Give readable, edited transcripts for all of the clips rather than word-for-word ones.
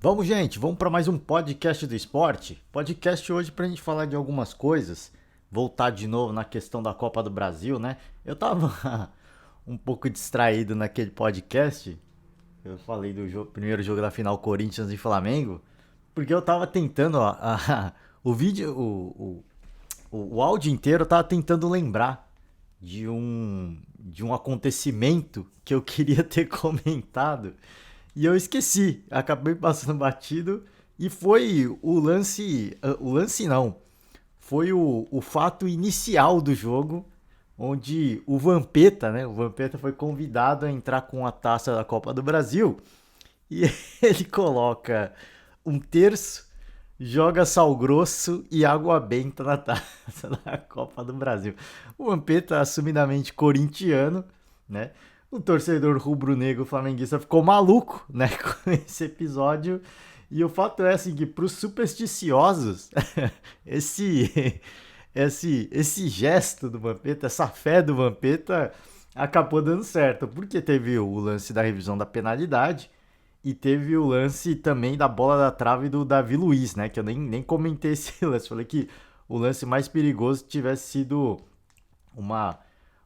Vamos, gente, vamos para mais um podcast do esporte. Podcast hoje para a gente falar de algumas coisas, voltar de novo na questão da Copa do Brasil, né? Eu tava um pouco distraído naquele podcast. Eu falei do primeiro jogo da final Corinthians e Flamengo, porque eu tava tentando o vídeo, o áudio inteiro, eu tava tentando lembrar de um acontecimento que eu queria ter comentado e eu esqueci, acabei passando batido e foi o lance não, foi o fato inicial do jogo, onde o Vampeta, né, o Vampeta foi convidado a entrar com a taça da Copa do Brasil e ele coloca um terço, joga sal grosso e água benta na taça da Copa do Brasil. O Vampeta, assumidamente corintiano, né? O torcedor rubro-negro flamenguista ficou maluco, né, com esse episódio. E o fato é assim que para os supersticiosos, esse, esse gesto do Vampeta, essa fé do Vampeta acabou dando certo, porque teve o lance da revisão da penalidade e teve o lance também da bola da trave do Davi Luiz, né? Que eu nem comentei esse lance. Falei que o lance mais perigoso tivesse sido uma,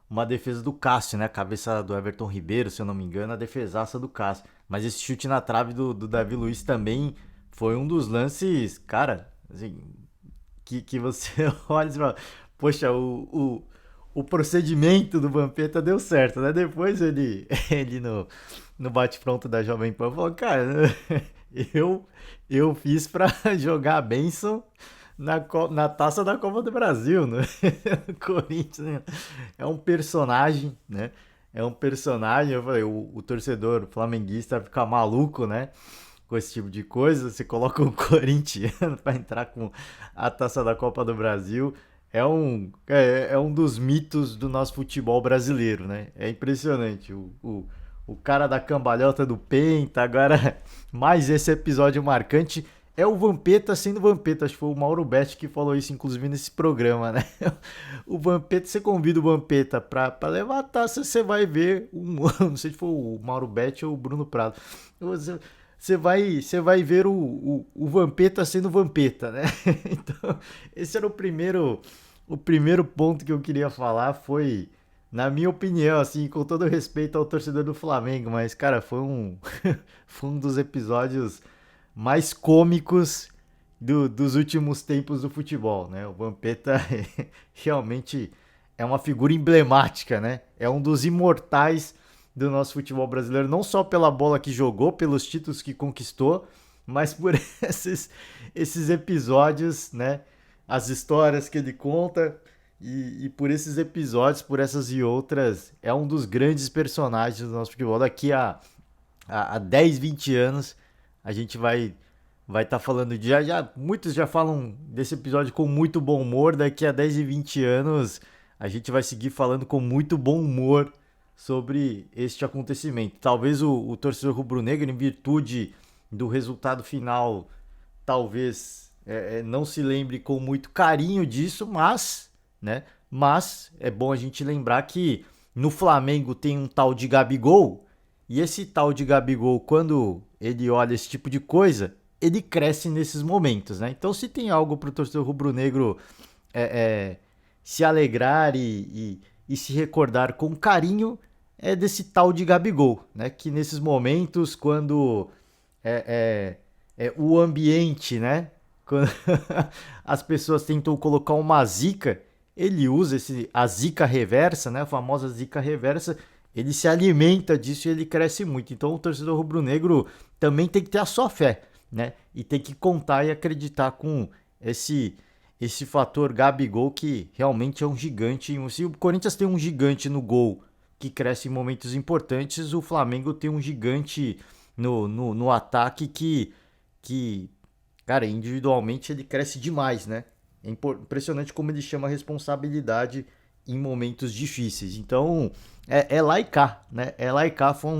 uma defesa do Cássio, né? A cabeça do Everton Ribeiro, se eu não me engano, a defesaça do Cássio. Mas esse chute na trave do Davi Luiz também foi um dos lances, cara, assim, que você olha e fala, poxa, o procedimento do Vampeta deu certo, né? Depois ele no bate-pronto da Jovem Pan falou, cara, eu, eu fiz pra jogar a bênção na taça da Copa do Brasil, né? O Corinthians, né? É um personagem, né? É um personagem, eu falei, o torcedor flamenguista fica maluco, né? Com esse tipo de coisa, você coloca um corintiano para entrar com a taça da Copa do Brasil. É um dos mitos do nosso futebol brasileiro, né? É impressionante. O cara da cambalhota do Penta, agora mais esse episódio marcante é o Vampeta sendo Vampeta. Acho que foi o Mauro Betti que falou isso, inclusive, nesse programa, né? O Vampeta, você convida o Vampeta pra levar a taça, você vai ver. Não sei se foi o Mauro Betti ou o Bruno Prado. Você vai ver o Vampeta sendo Vampeta, né? Então, esse era o primeiro ponto que eu queria falar. Foi, na minha opinião, assim, com todo respeito ao torcedor do Flamengo, mas, cara, foi um dos episódios mais cômicos dos últimos tempos do futebol, né? O Vampeta realmente é uma figura emblemática, né? É um dos imortais do nosso futebol brasileiro, não só pela bola que jogou, pelos títulos que conquistou, mas por esses episódios, né? As histórias que ele conta e por esses episódios, por essas e outras, é um dos grandes personagens do nosso futebol. Daqui a 10, 20 anos, a gente vai estar falando de muitos já falam desse episódio com muito bom humor. Daqui a 10 e 20 anos a gente vai seguir falando com muito bom humor sobre este acontecimento. Talvez o torcedor rubro-negro, em virtude do resultado final, talvez não se lembre com muito carinho disso, né? Mas é bom a gente lembrar que no Flamengo tem um tal de Gabigol, e esse tal de Gabigol, quando ele olha esse tipo de coisa, ele cresce nesses momentos, né? Então, se tem algo para o torcedor rubro-negro é, é, se alegrar e se recordar com carinho, é desse tal de Gabigol, né? Que nesses momentos, quando o ambiente, né? Quando as pessoas tentam colocar uma zica, ele usa a zica reversa, né? A famosa zica reversa. Ele se alimenta disso e ele cresce muito. Então o torcedor rubro-negro também tem que ter a sua fé, né? E tem que contar e acreditar com esse esse fator Gabigol, que realmente é um gigante. Se o Corinthians tem um gigante no gol que cresce em momentos importantes, o Flamengo tem um gigante no ataque que, cara, individualmente ele cresce demais, né? É impressionante como ele chama a responsabilidade em momentos difíceis. Então, é lá e cá, né? É lá e cá, foi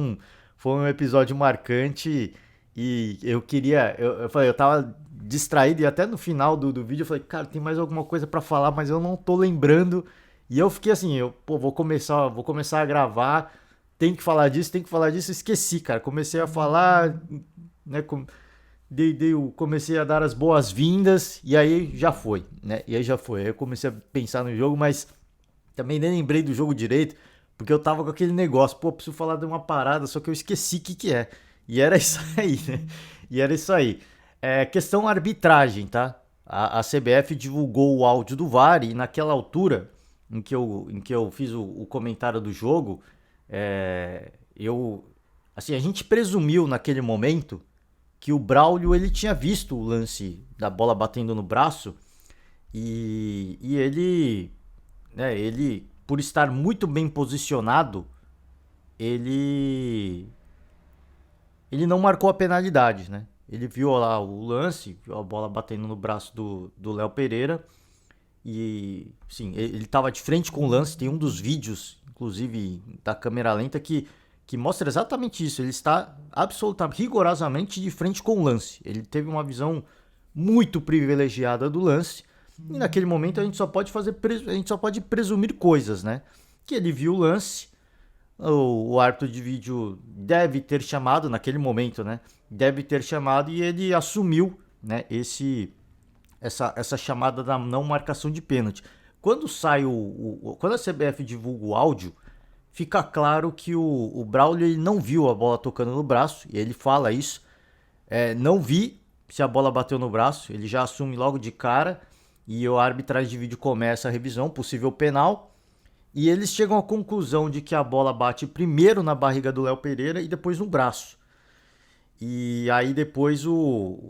um episódio marcante e eu queria. Eu falei, eu tava distraído e até no final do vídeo eu falei, cara, tem mais alguma coisa pra falar, mas eu não tô lembrando. E eu fiquei assim, pô, vou começar a gravar, tem que falar disso, esqueci, cara. Comecei a falar, né? comecei a dar as boas-vindas e aí já foi, né? E aí já foi. Aí eu comecei a pensar no jogo, mas também nem lembrei do jogo direito, porque eu tava com aquele negócio, pô, preciso falar de uma parada, só que eu esqueci o que é. E era isso aí, né? E era isso aí. Questão arbitragem, tá? A CBF divulgou o áudio do VAR e naquela altura em que eu fiz o comentário do jogo, assim, a gente presumiu naquele momento que o Braulio ele tinha visto o lance da bola batendo no braço e ele, né, ele por estar muito bem posicionado, ele ele não marcou a penalidade, né? Ele viu lá o lance, viu a bola batendo no braço do Léo Pereira e, sim, ele estava de frente com o lance. Tem um dos vídeos, inclusive da câmera lenta, que mostra exatamente isso. Ele está absolutamente, rigorosamente de frente com o lance. Ele teve uma visão muito privilegiada do lance. E naquele momento a gente só pode presumir coisas, né? Que ele viu o lance, o árbitro de vídeo deve ter chamado naquele momento, né? Deve ter chamado e ele assumiu, né? Essa chamada da não marcação de pênalti. Quando sai quando a CBF divulga o áudio, fica claro que o Braulio ele não viu a bola tocando no braço, e ele fala isso. Não vi se a bola bateu no braço, ele já assume logo de cara, e a arbitragem de vídeo começa a revisão, possível penal, e eles chegam à conclusão de que a bola bate primeiro na barriga do Léo Pereira e depois no braço. E aí depois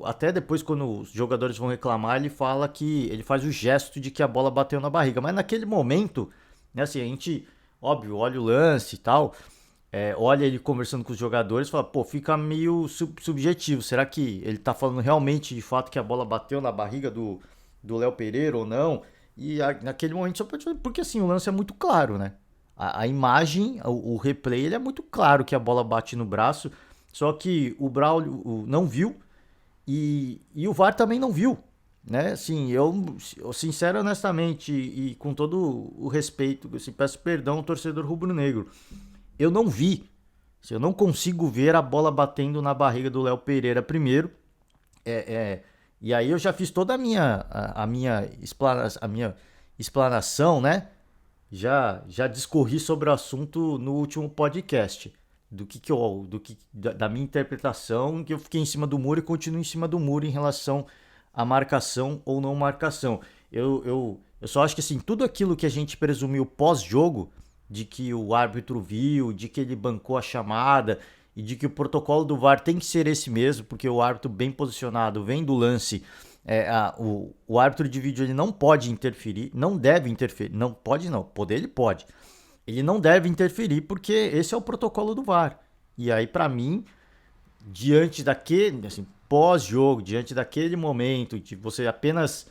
até depois quando os jogadores vão reclamar, ele fala que ele faz o gesto de que a bola bateu na barriga, mas naquele momento, né, assim, a gente, óbvio, olha o lance e tal, olha ele conversando com os jogadores, fala, pô, fica meio subjetivo, será que ele tá falando realmente de fato que a bola bateu na barriga do Léo Pereira ou não? E naquele momento só pode falar, porque assim, o lance é muito claro, né? A imagem, o replay, ele é muito claro que a bola bate no braço. Só que o Braulio não viu e o VAR também não viu, né? Assim, eu sincero, honestamente e com todo o respeito, assim, peço perdão ao torcedor rubro-negro. Eu não vi, assim, eu não consigo ver a bola batendo na barriga do Léo Pereira primeiro. E aí eu já fiz toda a minha explanação, né? Já discorri sobre o assunto no último podcast da minha interpretação, que eu fiquei em cima do muro e continuo em cima do muro em relação à marcação ou não marcação. Eu só acho que assim, tudo aquilo que a gente presumiu pós-jogo, de que o árbitro viu, de que ele bancou a chamada e de que o protocolo do VAR tem que ser esse mesmo, porque o árbitro bem posicionado vem do lance. O árbitro de vídeo ele não pode interferir, não deve interferir, não pode não, poder ele pode. Ele não deve interferir porque esse é o protocolo do VAR. E aí, para mim, diante daquele, assim, pós-jogo, diante daquele momento de você apenas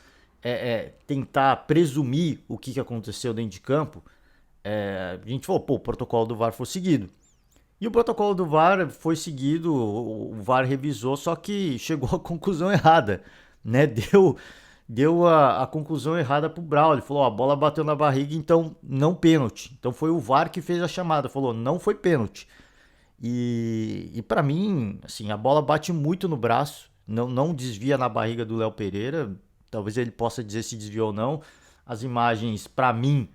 tentar presumir o que aconteceu dentro de campo, a gente falou, pô, o protocolo do VAR foi seguido. E o protocolo do VAR foi seguido, o VAR revisou, só que chegou à conclusão errada, né? Deu a conclusão errada pro Braulio. Ele falou, ó, a bola bateu na barriga, então não pênalti. Então foi o VAR que fez a chamada, falou, não foi pênalti. E para mim, assim, a bola bate muito no braço, não desvia na barriga do Léo Pereira. Talvez ele possa dizer se desviou ou não. As imagens, para mim,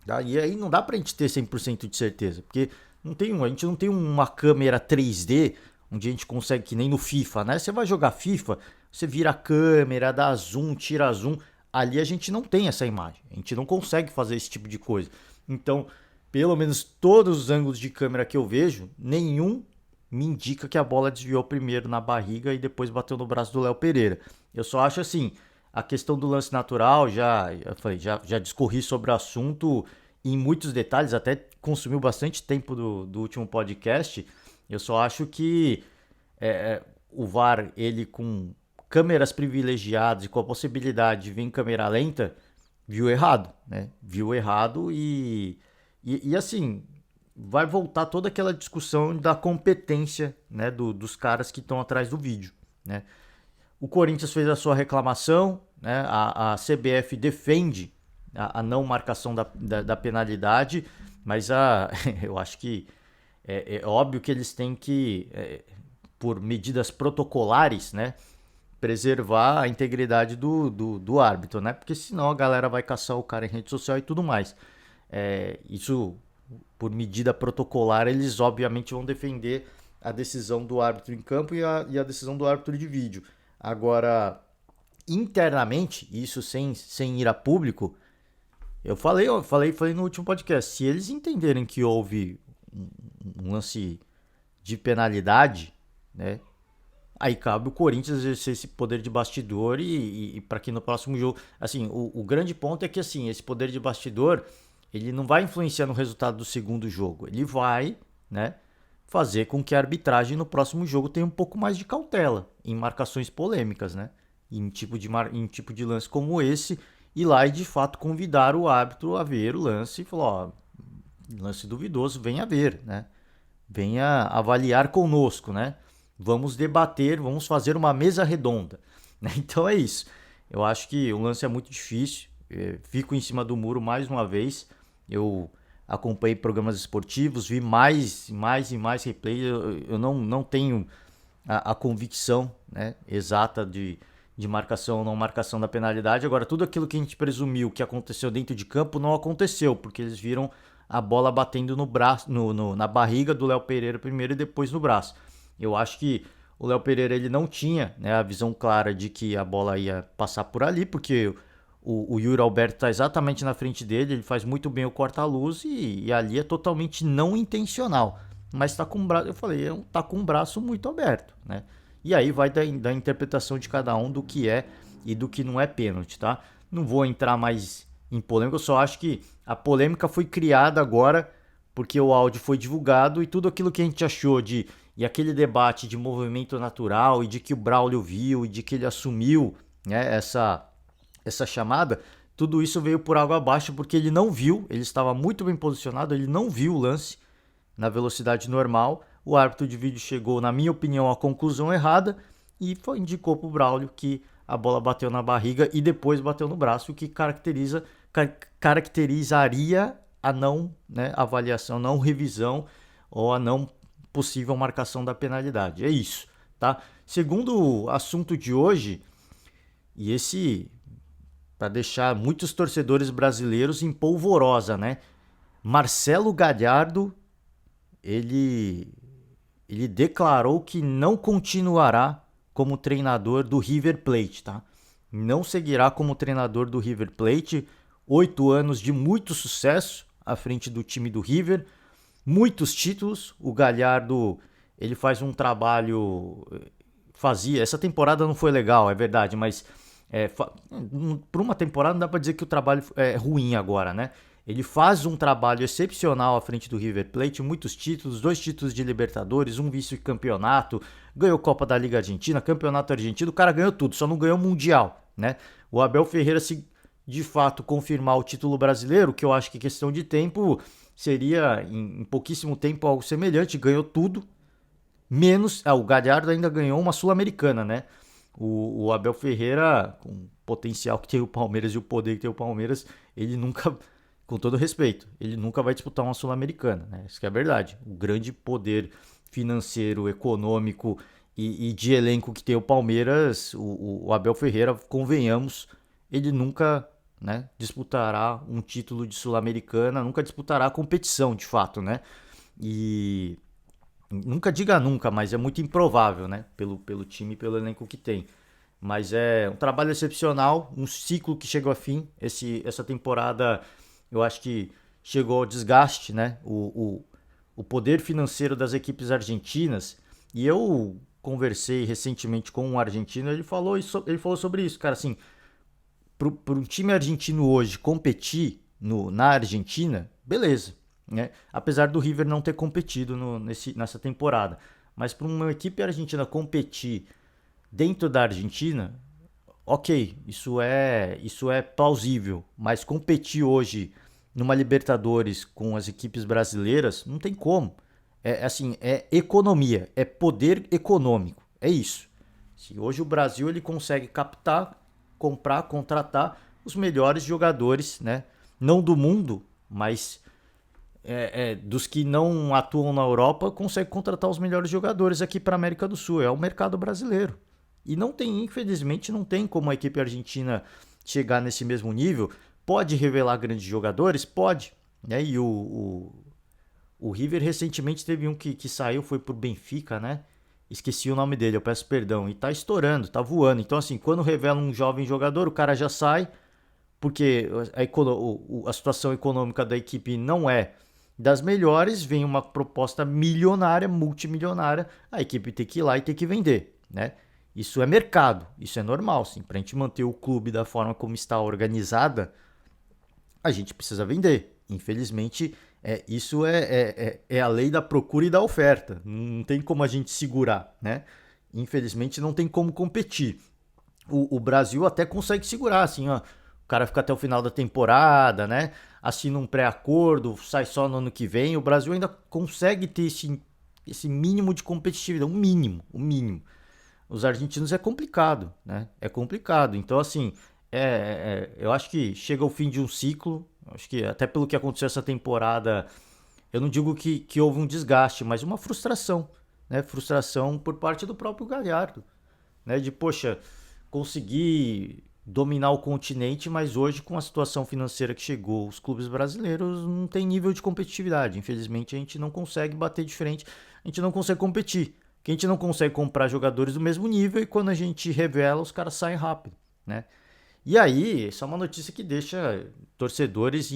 tá? E aí não dá pra gente ter 100% de certeza, porque a gente não tem uma câmera 3D onde a gente consegue, que nem no FIFA, né? Você vai jogar FIFA, você vira a câmera, dá zoom, tira zoom. Ali a gente não tem essa imagem. A gente não consegue fazer esse tipo de coisa. Então, pelo menos todos os ângulos de câmera que eu vejo, nenhum me indica que a bola desviou primeiro na barriga e depois bateu no braço do Léo Pereira. Eu só acho assim, a questão do lance natural, já discorri sobre o assunto em muitos detalhes, até consumiu bastante tempo do último podcast. Eu só acho que o VAR, ele com câmeras privilegiadas e com a possibilidade de vir em câmera lenta, viu errado, né? Viu errado e assim, vai voltar toda aquela discussão da competência, né, dos caras que estão atrás do vídeo, né? O Corinthians fez a sua reclamação, né? A CBF defende a não marcação da penalidade, mas eu acho que é óbvio que eles têm que por medidas protocolares, né, preservar a integridade do árbitro, né? Porque senão a galera vai caçar o cara em rede social e tudo mais. Isso, por medida protocolar, eles obviamente vão defender a decisão do árbitro em campo e a decisão do árbitro de vídeo. Agora, internamente, isso sem ir a público, eu falei no último podcast, se eles entenderem que houve um lance de penalidade, né? Aí cabe o Corinthians exercer esse poder de bastidor e para que no próximo jogo... Assim, o grande ponto é que assim, esse poder de bastidor, ele não vai influenciar no resultado do segundo jogo. Ele vai, né, fazer com que a arbitragem no próximo jogo tenha um pouco mais de cautela em marcações polêmicas, né? Em tipo de lance como esse, ir lá e de fato convidar o árbitro a ver o lance e falar, ó, lance duvidoso, venha ver, né? Venha avaliar conosco, né? Vamos debater, vamos fazer uma mesa redonda. Né? Então é isso. Eu acho que o lance é muito difícil. Fico em cima do muro mais uma vez. Eu acompanhei programas esportivos, vi mais e mais replays. Eu não tenho a convicção, né, exata de marcação ou não marcação da penalidade. Agora, tudo aquilo que a gente presumiu que aconteceu dentro de campo não aconteceu, porque eles viram a bola batendo no braço, na barriga do Léo Pereira primeiro e depois no braço. Eu acho que o Léo Pereira ele não tinha, né, a visão clara de que a bola ia passar por ali, porque o Yuri Alberto está exatamente na frente dele, ele faz muito bem o corta-luz e ali é totalmente não intencional. Mas tá com o braço, eu falei, tá com o braço muito aberto, né? E aí vai da interpretação de cada um do que é e do que não é pênalti, tá? Não vou entrar mais em polêmica, eu só acho que a polêmica foi criada agora porque o áudio foi divulgado e tudo aquilo que a gente achou e aquele debate de movimento natural e de que o Braulio viu e de que ele assumiu, né, essa chamada, tudo isso veio por água abaixo porque ele não viu, ele estava muito bem posicionado, ele não viu o lance na velocidade normal. O árbitro de vídeo chegou, na minha opinião, à conclusão errada e indicou para o Braulio que a bola bateu na barriga e depois bateu no braço, o que caracterizaria a não, né, avaliação, não revisão ou a não possível marcação da penalidade. É isso, tá? Segundo assunto de hoje, e esse para deixar muitos torcedores brasileiros em polvorosa, né? Marcelo Galhardo, ele declarou que não continuará como treinador do River Plate, tá? Não seguirá como treinador do River Plate. 8 anos de muito sucesso à frente do time do River, muitos títulos. O Galhardo, ele faz um trabalho, essa temporada não foi legal, é verdade, mas por uma temporada não dá para dizer que o trabalho é ruim agora, né? Ele faz um trabalho excepcional à frente do River Plate, muitos títulos, 2 títulos de Libertadores, um vice-campeonato, ganhou Copa da Liga Argentina, Campeonato Argentino, o cara ganhou tudo, só não ganhou Mundial, né? O Abel Ferreira, se de fato confirmar o título brasileiro, que eu acho que questão de tempo, seria em pouquíssimo tempo algo semelhante, ganhou tudo, menos, o Galhardo ainda ganhou uma Sul-Americana, né? O Abel Ferreira, com o potencial que tem o Palmeiras e o poder que tem o Palmeiras, ele nunca, com todo respeito, ele nunca vai disputar uma Sul-Americana, né? Isso que é verdade. O grande poder financeiro, econômico e de elenco que tem o Palmeiras, o Abel Ferreira, convenhamos, ele nunca, né, disputará um título de Sul-Americana, nunca disputará a competição, de fato, né? E nunca diga nunca, mas é muito improvável, né? Pelo time, pelo elenco que tem. Mas é um trabalho excepcional, um ciclo que chegou a fim. Essa temporada, eu acho que chegou ao desgaste, né? O poder financeiro das equipes argentinas. E eu conversei recentemente com um argentino, ele falou sobre isso, cara, assim, para um time argentino hoje competir na Argentina, beleza, né? Apesar do River não ter competido nessa temporada. Mas para uma equipe argentina competir dentro da Argentina, ok, isso é plausível. Mas competir hoje numa Libertadores com as equipes brasileiras, não tem como. É economia, é poder econômico, é isso. Se hoje o Brasil ele consegue captar, comprar, contratar os melhores jogadores, né? Não do mundo, mas dos que não atuam na Europa, consegue contratar os melhores jogadores aqui para a América do Sul. É o mercado brasileiro. E não tem, infelizmente, não tem como a equipe argentina chegar nesse mesmo nível. Pode revelar grandes jogadores? Pode. Né? E o River recentemente teve um que saiu, foi pro Benfica, né? Esqueci o nome dele, eu peço perdão. E tá estourando, tá voando. Então, assim, quando revela um jovem jogador, o cara já sai, porque a situação econômica da equipe não é das melhores, vem uma proposta milionária, multimilionária, a equipe tem que ir lá e tem que vender, né? Isso é mercado, isso é normal, sim. Para a gente manter o clube da forma como está organizada, a gente precisa vender. Infelizmente, isso é a lei da procura e da oferta. Não tem como a gente segurar, né? Infelizmente, não tem como competir. O Brasil até consegue segurar, assim, ó. O cara fica até o final da temporada, né? Assina um pré-acordo, sai só no ano que vem. O Brasil ainda consegue ter esse mínimo de competitividade, o mínimo. Os argentinos é complicado, né? É complicado. Então, assim, eu acho que chega ao fim de um ciclo. Acho que até pelo que aconteceu essa temporada, eu não digo que houve um desgaste, mas uma frustração, né? Frustração por parte do próprio Galhardo, né? De, poxa, conseguir dominar o continente, mas hoje com a situação financeira que chegou, os clubes brasileiros não tem nível de competitividade. Infelizmente a gente não consegue bater de frente, a gente não consegue competir. Que a gente não consegue comprar jogadores do mesmo nível e quando a gente revela, os caras saem rápido, né? E aí, essa é uma notícia que deixa torcedores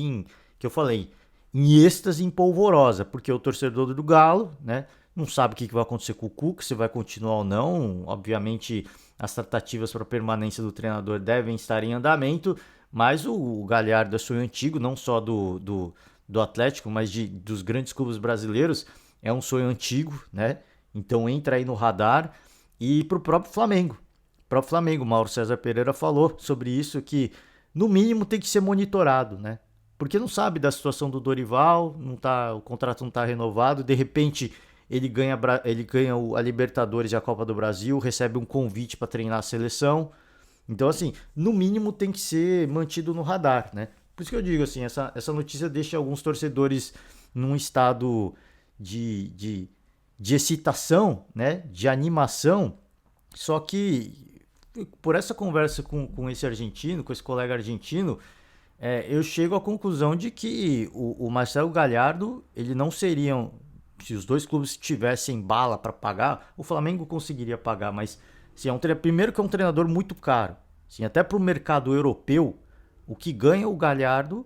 que eu falei, em êxtase, em polvorosa, porque o torcedor do Galo, né, não sabe o que vai acontecer com o Cuca, se vai continuar ou não. Obviamente, as tratativas para a permanência do treinador devem estar em andamento, mas o Galhardo é sonho antigo, não só do Atlético, mas dos grandes clubes brasileiros, é um sonho antigo, né? Então entra aí no radar. E para o próprio Flamengo. O próprio Flamengo, Mauro César Pereira falou sobre isso, que no mínimo tem que ser monitorado, né? Porque não sabe da situação do Dorival, não tá, o contrato não está renovado, de repente ele ganha a Libertadores e a Copa do Brasil, recebe um convite para treinar a seleção. Então, assim, no mínimo tem que ser mantido no radar, né? Por isso que eu digo, assim, essa notícia deixa alguns torcedores num estado de excitação, né? De animação. Só que por essa conversa com esse argentino, com esse colega argentino, eu chego à conclusão de que o Marcelo Galhardo, ele não seria, se os dois clubes tivessem bala para pagar, o Flamengo conseguiria pagar, mas assim, primeiro que é um treinador muito caro. Assim, até para o mercado europeu, o que ganha o Galhardo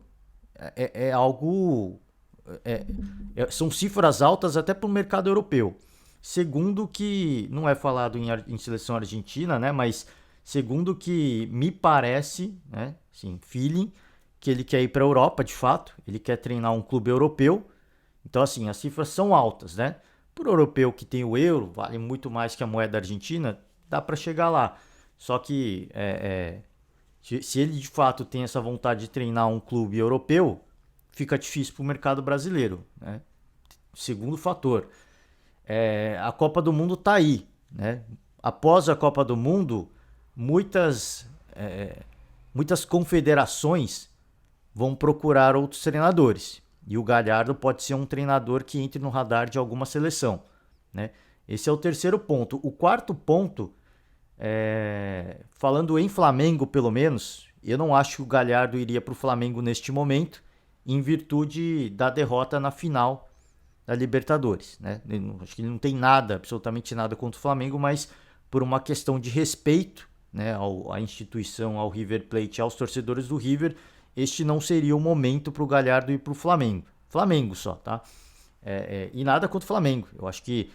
é algo. São cifras altas até para o mercado europeu. Segundo que, não é falado em seleção argentina, né? Mas segundo que me parece, né? Assim, feeling, que ele quer ir para a Europa, de fato. Ele quer treinar um clube europeu. Então, assim, as cifras são altas, né? Por europeu que tem o euro, vale muito mais que a moeda argentina, dá para chegar lá. Só que se ele de fato tem essa vontade de treinar um clube europeu, fica difícil para o mercado brasileiro, né? Segundo fator, a Copa do Mundo está aí, né? Após a Copa do Mundo, muitas, muitas confederações vão procurar outros treinadores. E o Galhardo pode ser um treinador que entre no radar de alguma seleção, né? Esse é o terceiro ponto. O quarto ponto, falando em Flamengo pelo menos, eu não acho que o Galhardo iria para o Flamengo neste momento, em virtude da derrota na final da Libertadores, né? Acho que ele não tem nada, absolutamente nada contra o Flamengo, mas por uma questão de respeito, né, à instituição, ao River Plate, aos torcedores do River, este não seria o momento para o Galhardo ir para o Flamengo. Flamengo só, tá? E nada contra o Flamengo. Eu acho que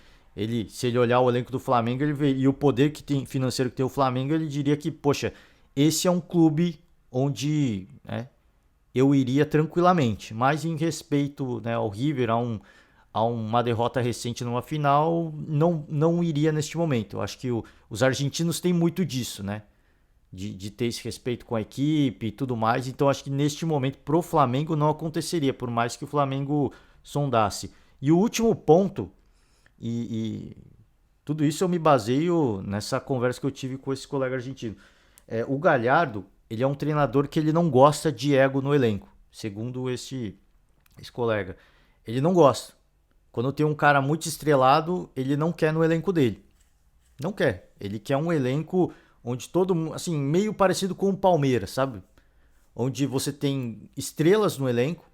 se ele olhar o elenco do Flamengo e o poder financeiro que tem o Flamengo, ele diria que, poxa, esse é um clube onde, né, eu iria tranquilamente. Mas em respeito, né, ao River, a uma derrota recente numa final, não iria neste momento. Eu acho que os argentinos têm muito disso, né? De ter esse respeito com a equipe e tudo mais. Então acho que neste momento pro Flamengo não aconteceria, por mais que o Flamengo sondasse. E o último ponto, e tudo isso eu me baseio nessa conversa que eu tive com esse colega argentino. O Galhardo, ele é um treinador que ele não gosta de ego no elenco, segundo esse colega. Ele não gosta. Quando tem um cara muito estrelado, ele não quer no elenco dele. Não quer. Ele quer um elenco onde todo mundo, assim, meio parecido com o Palmeiras, sabe? Onde você tem estrelas no elenco,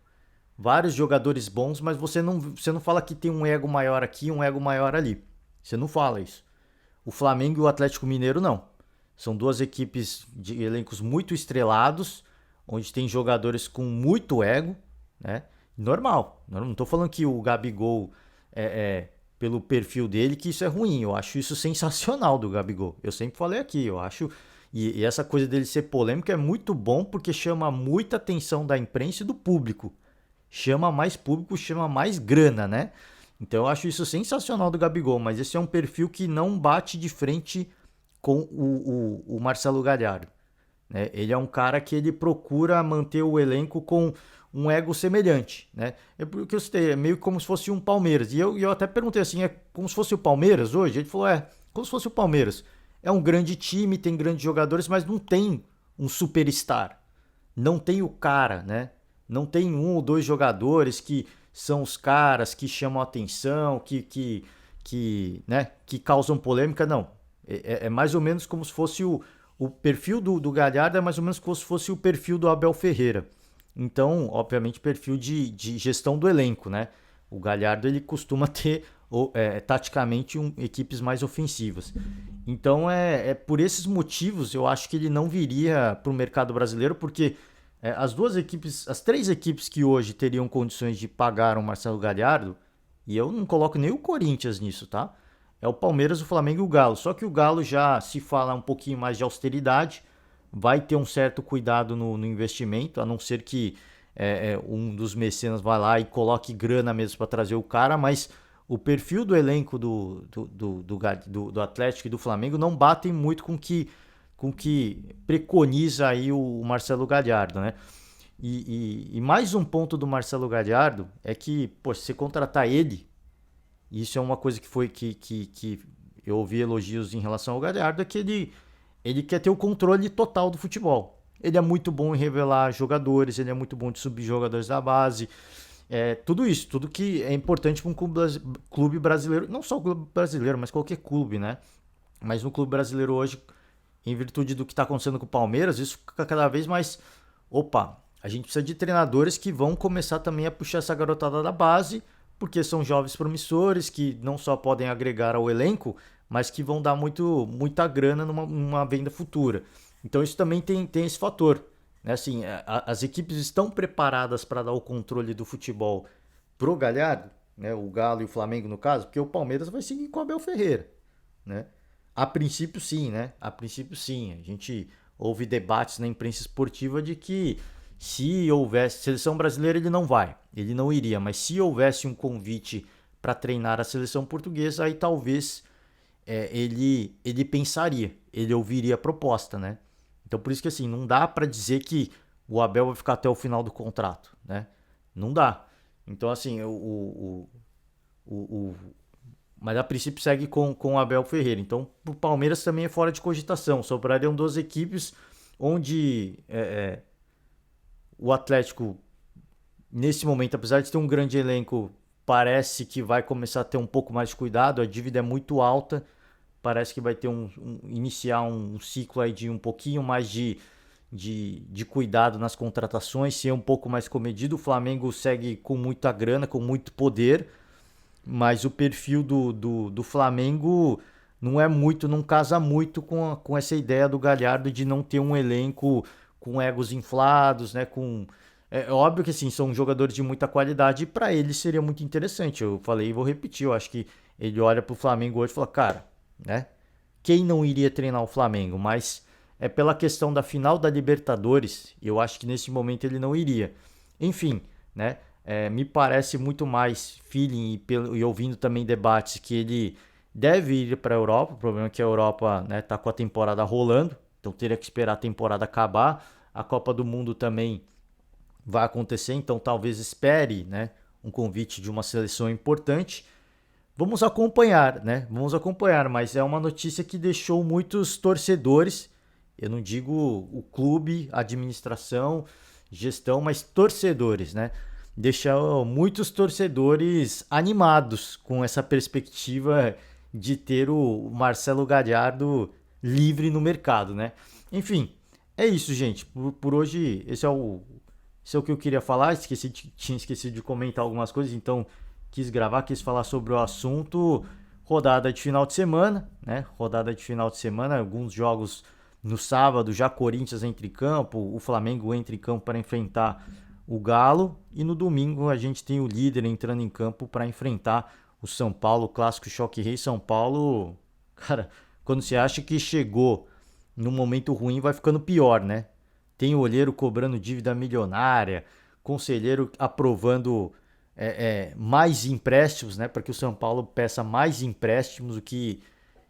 vários jogadores bons, mas você não fala que tem um ego maior aqui, um ego maior ali. Você não fala isso. O Flamengo e o Atlético Mineiro não. São duas equipes de elencos muito estrelados, onde tem jogadores com muito ego, né? Normal. Não estou falando que o Gabigol pelo perfil dele que isso é ruim. Eu acho isso sensacional do Gabigol. Eu sempre falei aqui, eu acho e essa coisa dele ser polêmico é muito bom porque chama muita atenção da imprensa e do público. Chama mais público, chama mais grana, né? Então eu acho isso sensacional do Gabigol, mas esse é um perfil que não bate de frente com o Marcelo Gallardo, né? Ele é um cara que ele procura manter o elenco com um ego semelhante, né? É porque eu citei, é meio como se fosse um Palmeiras. E eu até perguntei assim, é como se fosse o Palmeiras hoje? Ele falou, como se fosse o Palmeiras. É um grande time, tem grandes jogadores, mas não tem um superstar. Não tem o cara, né? Não tem um ou dois jogadores que são os caras que chamam a atenção, que causam polêmica, não. É mais ou menos como se fosse o perfil do Galhardo, é mais ou menos como se fosse o perfil do Abel Ferreira. Então, obviamente, perfil de gestão do elenco, né? O Galhardo ele costuma ter taticamente equipes mais ofensivas. Então, por esses motivos, eu acho que ele não viria para o mercado brasileiro, porque as três equipes que hoje teriam condições de pagar o Marcelo Galhardo, e eu não coloco nem o Corinthians nisso, tá? É o Palmeiras, o Flamengo e o Galo. Só que o Galo já se fala um pouquinho mais de austeridade, vai ter um certo cuidado no investimento, a não ser que um dos mecenas vá lá e coloque grana mesmo para trazer o cara, mas o perfil do elenco do Atlético e do Flamengo não batem muito com que preconiza aí o Marcelo Gallardo, né? E mais um ponto do Marcelo Gallardo é que, pô, se você contratar ele, isso é uma coisa que eu ouvi elogios em relação ao Gallardo, é que ele quer ter o controle total do futebol. Ele é muito bom em revelar jogadores, ele é muito bom de subir jogadores da base. Tudo isso, tudo que é importante para um clube brasileiro, não só o clube brasileiro, mas qualquer clube, né? Mas no clube brasileiro hoje, em virtude do que está acontecendo com o Palmeiras, isso fica cada vez mais. Opa, a gente precisa de treinadores que vão começar também a puxar essa garotada da base, porque são jovens promissores que não só podem agregar ao elenco, mas que vão dar muita grana numa venda futura. Então isso também tem esse fator. Né? Assim, as equipes estão preparadas para dar o controle do futebol pro Galhardo, né? O Galo e o Flamengo no caso, porque o Palmeiras vai seguir com o Abel Ferreira. Né? A princípio sim, né? A princípio sim. A gente ouve debates na imprensa esportiva de que se houvesse seleção brasileira ele não vai, ele não iria, mas se houvesse um convite para treinar a seleção portuguesa, aí talvez ele pensaria, ele ouviria a proposta, né? Então por isso que assim, não dá para dizer que o Abel vai ficar até o final do contrato, né? Não dá. Então assim, o mas a princípio segue com o Abel Ferreira. Então o Palmeiras também é fora de cogitação. Sobrariam duas equipes onde o Atlético, nesse momento, apesar de ter um grande elenco, parece que vai começar a ter um pouco mais de cuidado. A dívida é muito alta. Parece que vai ter iniciar um ciclo aí de um pouquinho mais de cuidado nas contratações, ser um pouco mais comedido. O Flamengo segue com muita grana, com muito poder, mas o perfil do Flamengo não casa muito com essa ideia do Galhardo de não ter um elenco com egos inflados, né? É óbvio que assim, são jogadores de muita qualidade e para ele seria muito interessante. Eu falei e vou repetir, eu acho que ele olha pro Flamengo hoje e fala, cara, né? Quem não iria treinar o Flamengo? Mas é pela questão da final da Libertadores, eu acho que nesse momento ele não iria. Enfim, né? Me parece muito mais feeling e ouvindo também debates que ele deve ir para a Europa. O problema é que a Europa, né, tá com a temporada rolando, então teria que esperar a temporada acabar. A Copa do Mundo também vai acontecer, então talvez espere, né, um convite de uma seleção importante. Vamos acompanhar, né? Vamos acompanhar, mas é uma notícia que deixou muitos torcedores, eu não digo o clube, a administração, gestão, mas torcedores, né? deixa muitos torcedores animados com essa perspectiva de ter o Marcelo Gallardo livre no mercado, né? Enfim, é isso, gente. Por hoje, esse é o que eu queria falar. Tinha esquecido de comentar algumas coisas, então quis falar sobre o assunto. Rodada de final de semana, né? Rodada de final de semana, alguns jogos no sábado, já Corinthians entra em campo, o Flamengo entra em campo para enfrentar o Galo, e no domingo a gente tem o líder entrando em campo para enfrentar o São Paulo, o clássico choque rei. São Paulo, cara, quando você acha que chegou num momento ruim, vai ficando pior, né? Tem o olheiro cobrando dívida milionária, conselheiro aprovando mais empréstimos, né? Para que o São Paulo peça mais empréstimos, o que,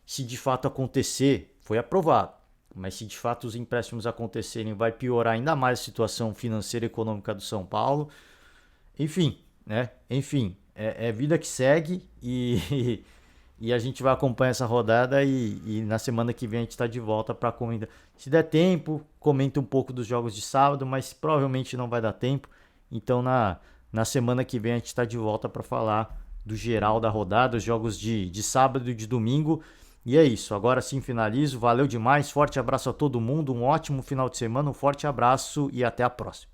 se de fato acontecer, foi aprovado. Mas se de fato os empréstimos acontecerem, vai piorar ainda mais a situação financeira e econômica do São Paulo. Enfim, né? Enfim, é vida que segue e a gente vai acompanhar essa rodada e na semana que vem a gente está de volta para comentar. Se der tempo, comenta um pouco dos jogos de sábado, mas provavelmente não vai dar tempo. Então na semana que vem a gente está de volta para falar do geral da rodada, os jogos de sábado e de domingo. E é isso, agora sim finalizo. Valeu demais, forte abraço a todo mundo, um ótimo final de semana, um forte abraço e até a próxima.